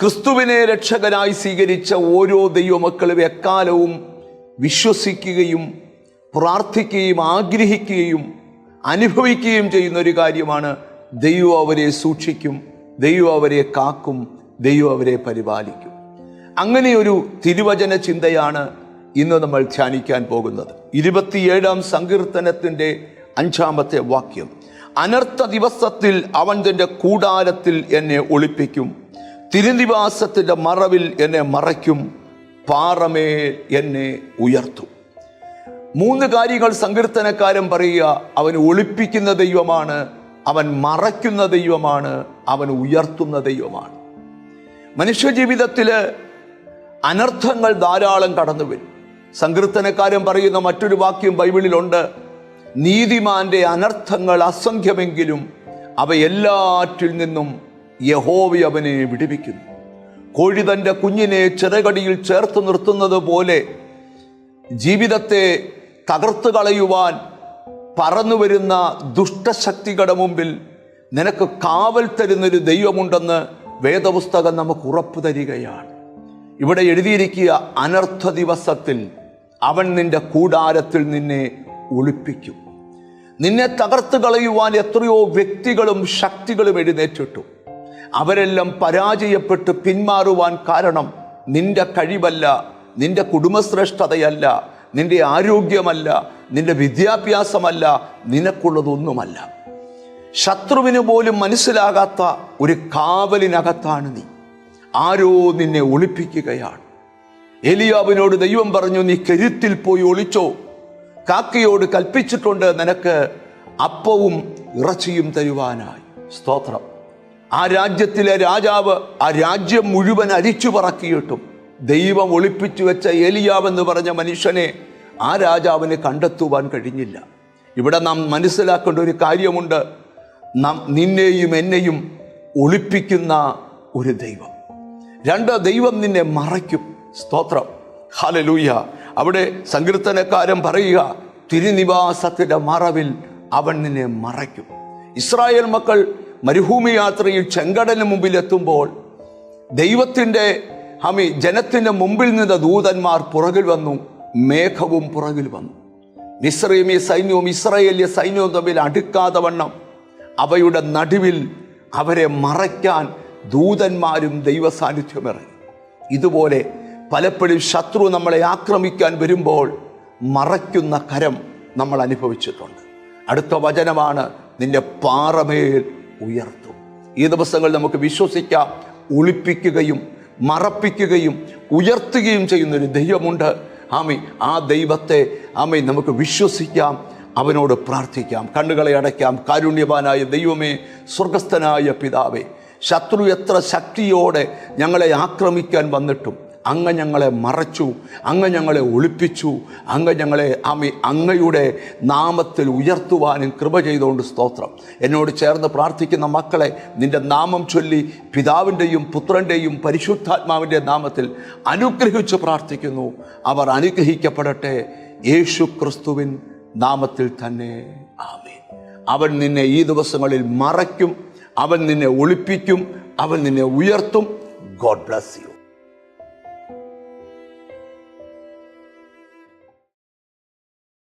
ക്രിസ്തുവിനെ രക്ഷകനായി സ്വീകരിച്ച ഓരോ ദൈവമക്കളും എക്കാലവും വിശ്വസിക്കുകയും പ്രാർത്ഥിക്കുകയും ആഗ്രഹിക്കുകയും അനുഭവിക്കുകയും ചെയ്യുന്ന ഒരു കാര്യമാണ് ദൈവം അവരെ സൂക്ഷിക്കും, ദൈവം അവരെ കാക്കും, ദൈവം അവരെ പരിപാലിക്കും. അങ്ങനെയൊരു തിരുവചന ചിന്തയാണ് ഇന്ന് നമ്മൾ ധ്യാനിക്കാൻ പോകുന്നത്. 27-ാം സങ്കീർത്തനത്തിൻ്റെ 5-ാമത്തെ വാക്യം: അനർത്ഥ ദിവസത്തിൽ അവൻ തൻ്റെ കൂടാരത്തിൽ എന്നെ ഒളിപ്പിക്കും, തിരുനിവാസത്തിൻ്റെ മറവിൽ എന്നെ മറയ്ക്കും, പാറമേൽ എന്നെ ഉയർത്തും. 3 കാര്യങ്ങൾ സങ്കീർത്തനക്കാരൻ പറയുക. അവൻ ഒളിപ്പിക്കുന്ന ദൈവമാണ്, അവൻ മറയ്ക്കുന്ന ദൈവമാണ്, അവൻ ഉയർത്തുന്ന ദൈവമാണ്. മനുഷ്യജീവിതത്തിൽ അനർത്ഥങ്ങൾ ധാരാളം കടന്നു വരും. സങ്കീർത്തനക്കാരൻ പറയുന്ന മറ്റൊരു വാക്യം ബൈബിളിലുണ്ട്: നീതിമാന്റെ അനർത്ഥങ്ങൾ അസംഖ്യമെങ്കിലും അവയെല്ലാറ്റിൽ നിന്നും യഹോവ അവനെ വിടുവിക്കുന്നു. കോഴി തൻ്റെ കുഞ്ഞിനെ ചിറകടിയിൽ ചേർത്ത് നിർത്തുന്നത് പോലെ ജീവിതത്തെ തകർത്തു കളയുവാൻ പറന്നു വരുന്ന ദുഷ്ടശക്തികളുടെ മുമ്പിൽ നിനക്ക് കാവൽ തരുന്നൊരു ദൈവമുണ്ടെന്ന് വേദപുസ്തകം നമുക്ക് ഉറപ്പു തരികയാണ്. ഇവിടെ എഴുതിയിരിക്കുക: അനർത്ഥ ദിവസത്തിൽ അവൻ നിന്റെ കൂടാരത്തിൽ നിന്നെ ഒളിപ്പിക്കും. നിന്നെ തകർത്തു കളയുവാൻ എത്രയോ വ്യക്തികളും ശക്തികളും എഴുന്നേറ്റിട്ടു. അവരെല്ലാം പരാജയപ്പെട്ട് പിന്മാറുവാൻ കാരണം നിന്റെ കഴിവല്ല, നിന്റെ കുടുംബശ്രേഷ്ഠതയല്ല, നിന്റെ ആരോഗ്യമല്ല, നിന്റെ വിദ്യാഭ്യാസമല്ല, നിനക്കുള്ളതൊന്നുമല്ല. ശത്രുവിന് പോലും മനസ്സിലാകാത്ത ഒരു കാവലിനകത്താണ് നീ. ആരോ നിന്നെ ഒളിപ്പിക്കുകയാണ്. ഏലിയാവിനോട് ദൈവം പറഞ്ഞു: നീ കെരുത്തിൽ പോയി ഒളിച്ചോ, കാക്കയോട് കൽപ്പിച്ചിട്ടുണ്ട് നിനക്ക് അപ്പവും ഇറച്ചിയും തരുവാനായി. സ്തോത്രം. ആ രാജ്യത്തിലെ രാജാവ് ആ രാജ്യം മുഴുവൻ അരിച്ചു പറക്കിയിട്ടും ദൈവം ഒളിപ്പിച്ചു വെച്ച ഏലിയാവെന്ന് പറഞ്ഞ മനുഷ്യനെ ആ രാജാവിനെ കണ്ടെത്തുവാൻ കഴിഞ്ഞില്ല. ഇവിടെ നാം മനസ്സിലാക്കേണ്ട ഒരു കാര്യമുണ്ട്: നിന്നെയും എന്നെയും ഒളിപ്പിക്കുന്ന ഒരു ദൈവം. 2, ദൈവം നിന്നെ മറയ്ക്കും. സ്തോത്രം. ഹല്ലേലൂയ. അവിടെ സങ്കീർത്തനക്കാരൻ പറയുക: തിരുനിവാസത്തിന്റെ മറവിൽ അവൻ നിന്നെ മറയ്ക്കും. ഇസ്രായേൽ മക്കൾ മരുഭൂമി യാത്രയിൽ ചെങ്കടലിന് മുമ്പിൽ എത്തുമ്പോൾ ദൈവത്തിൻ്റെ ജനത്തിൻ്റെ മുമ്പിൽ നിന്ന് ദൂതന്മാർ പുറകിൽ വന്നു, മേഘവും പുറകിൽ വന്നു. മിസ്രൈമ്യ സൈന്യവും ഇസ്രായേലിയ സൈന്യവും തമ്മിൽ അടുക്കാതെ വണ്ണം അവയുടെ നടുവിൽ അവരെ മറയ്ക്കാൻ ദൂതന്മാരും ദൈവ സാന്നിധ്യമിറങ്ങി. ഇതുപോലെ പലപ്പോഴും ശത്രു നമ്മളെ ആക്രമിക്കാൻ വരുമ്പോൾ മറയ്ക്കുന്ന കരം നമ്മൾ അനുഭവിച്ചിട്ടുണ്ട്. അടുത്ത വചനമാണ്: നിന്റെ പാറമേൽ ഉയർത്തും. ഈ ദിവസങ്ങൾ നമുക്ക് വിശ്വസിക്കാം, ഒളിപ്പിക്കുകയും മറപ്പിക്കുകയും ഉയർത്തുകയും ചെയ്യുന്നൊരു ദൈവമുണ്ട്. ആ ദൈവത്തെ നമുക്ക് വിശ്വസിക്കാം, അവനോട് പ്രാർത്ഥിക്കാം. കണ്ണുകളെ അടയ്ക്കാം. കാരുണ്യവാനായ ദൈവമേ, സ്വർഗസ്ഥനായ പിതാവേ, ശത്രു എത്ര ശക്തിയോടെ ഞങ്ങളെ ആക്രമിക്കാൻ വന്നിട്ടും അങ്ങ് ഞങ്ങളെ മറച്ചു, അങ്ങ് ഞങ്ങളെ ഒളിപ്പിച്ചു, അങ്ങ് ഞങ്ങളെ അങ്ങയുടെ നാമത്തിൽ ഉയർത്തുവാനും കൃപ ചെയ്തുകൊണ്ട് സ്തോത്രം. എന്നോട് ചേർന്ന് പ്രാർത്ഥിക്കുന്ന മക്കളെ നിന്റെ നാമം ചൊല്ലി പിതാവിൻ്റെയും പുത്രൻ്റെയും പരിശുദ്ധാത്മാവിൻ്റെ നാമത്തിൽ അനുഗ്രഹിച്ച് പ്രാർത്ഥിക്കുന്നു. അവർ അനുഗ്രഹിക്കപ്പെടട്ടെ യേശു ക്രിസ്തുവിൻ നാമത്തിൽ തന്നെ. ആമേൻ. അവൻ നിന്നെ ഈ ദിവസങ്ങളിൽ മറയ്ക്കും, അവൻ നിന്നെ ഒളിപ്പിക്കും, അവൻ നിന്നെ ഉയർത്തും. God bless you.